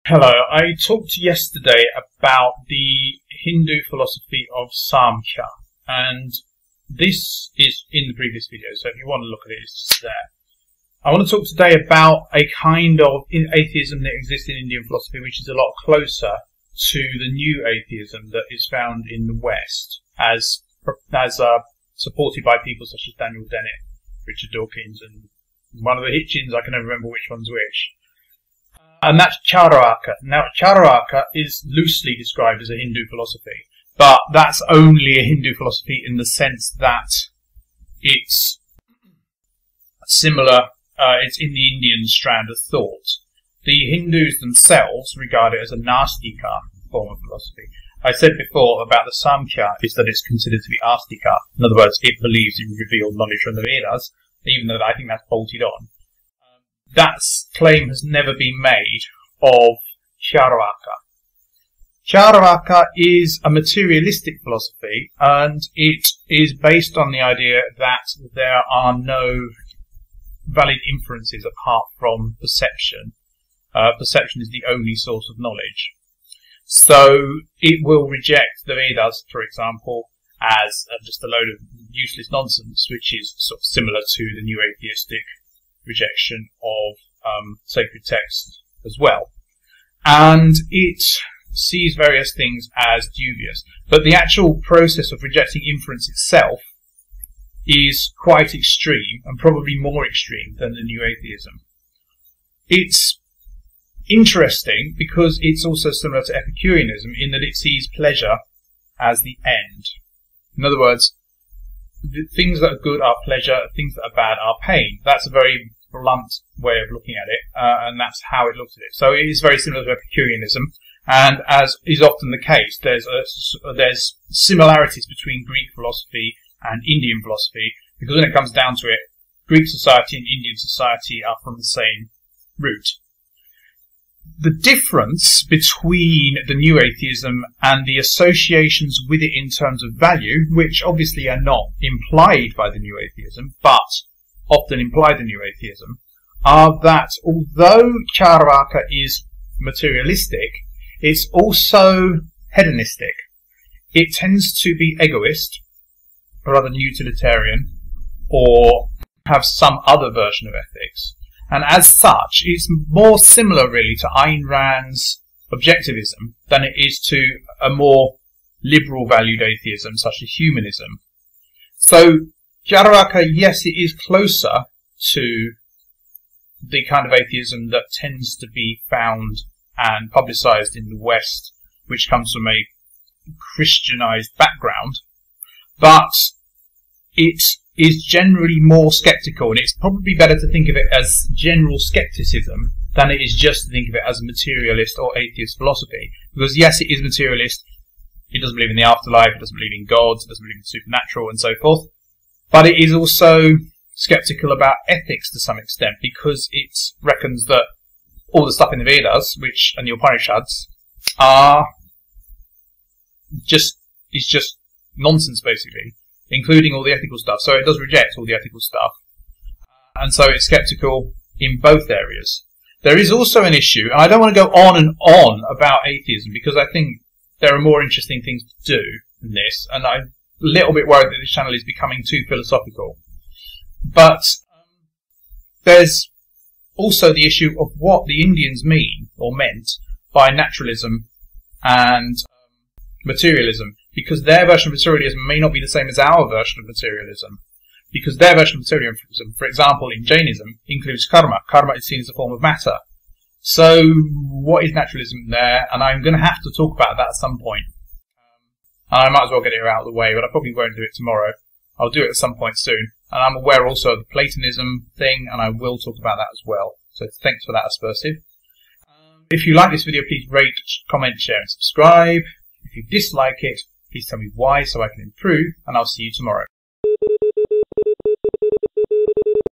Hello, I talked yesterday about the Hindu philosophy of Samkhya, and this is in the previous video, so if you want to look at it, it's just there. I want to talk today about a kind of atheism that exists in Indian philosophy, which is a lot closer to the new atheism that is found in the West, as supported by people such as Daniel Dennett, Richard Dawkins, and one of the Hitchens, I can never remember which one's which. And that's Carvaka. Now, Carvaka is loosely described as a Hindu philosophy, but that's only a Hindu philosophy in the sense that it's similar, it's in the Indian strand of thought. The Hindus themselves regard it as a Nastika form of philosophy. I said before about the Samkhya is that it's considered to be Astika. In other words, it believes in revealed knowledge from the Vedas, even though I think that's bolted on. That claim has never been made of Carvaka. Carvaka is a materialistic philosophy, and it is based on the idea that there are no valid inferences apart from perception. Perception is the only source of knowledge. So it will reject the Vedas, for example, as just a load of useless nonsense, which is sort of similar to the new atheistic rejection of sacred texts as well. And it sees various things as dubious. But the actual process of rejecting inference itself is quite extreme, and probably more extreme than the new atheism. It's interesting because it's also similar to Epicureanism in that it sees pleasure as the end. In other words, the things that are good are pleasure, things that are bad are pain. That's a very blunt way of looking at it, and that's how it looks at it. So it is very similar to Epicureanism, and as is often the case, there's similarities between Greek philosophy and Indian philosophy, because when it comes down to it, Greek society and Indian society are from the same root. The difference between the new atheism and the associations with it in terms of value, which obviously are not implied by the new atheism, but often implied in new atheism, are that although Carvaka is materialistic, it's also hedonistic. It tends to be egoist, rather than utilitarian, or have some other version of ethics. And as such, it's more similar really to Ayn Rand's objectivism than it is to a more liberal valued atheism such as humanism. So Carvaka, yes, it is closer to the kind of atheism that tends to be found and publicised in the West, which comes from a Christianized background, but it is generally more sceptical, and it's probably better to think of it as general scepticism than it is just to think of it as a materialist or atheist philosophy. Because yes, it is materialist, it doesn't believe in the afterlife, it doesn't believe in gods, it doesn't believe in the supernatural and so forth, but it is also sceptical about ethics to some extent, because it reckons that all the stuff in the Vedas, and the Upanishads, is just nonsense basically, including all the ethical stuff. So it does reject all the ethical stuff. And so it's sceptical in both areas. There is also an issue, and I don't want to go on and on about atheism, because I think there are more interesting things to do than this, and I'm a little bit worried that this channel is becoming too philosophical. But there's also the issue of what the Indians mean, or meant, by naturalism and materialism, because their version of materialism may not be the same as our version of materialism. Because their version of materialism, for example, in Jainism, includes karma. Karma is seen as a form of matter. So, what is naturalism there? And I'm going to have to talk about that at some point. And I might as well get it out of the way, but I probably won't do it tomorrow. I'll do it at some point soon. And I'm aware also of the Platonism thing, and I will talk about that as well. So thanks for that, Aspersive. If you like this video, please rate, comment, share, and subscribe. If you dislike it, please tell me why so I can improve, and I'll see you tomorrow.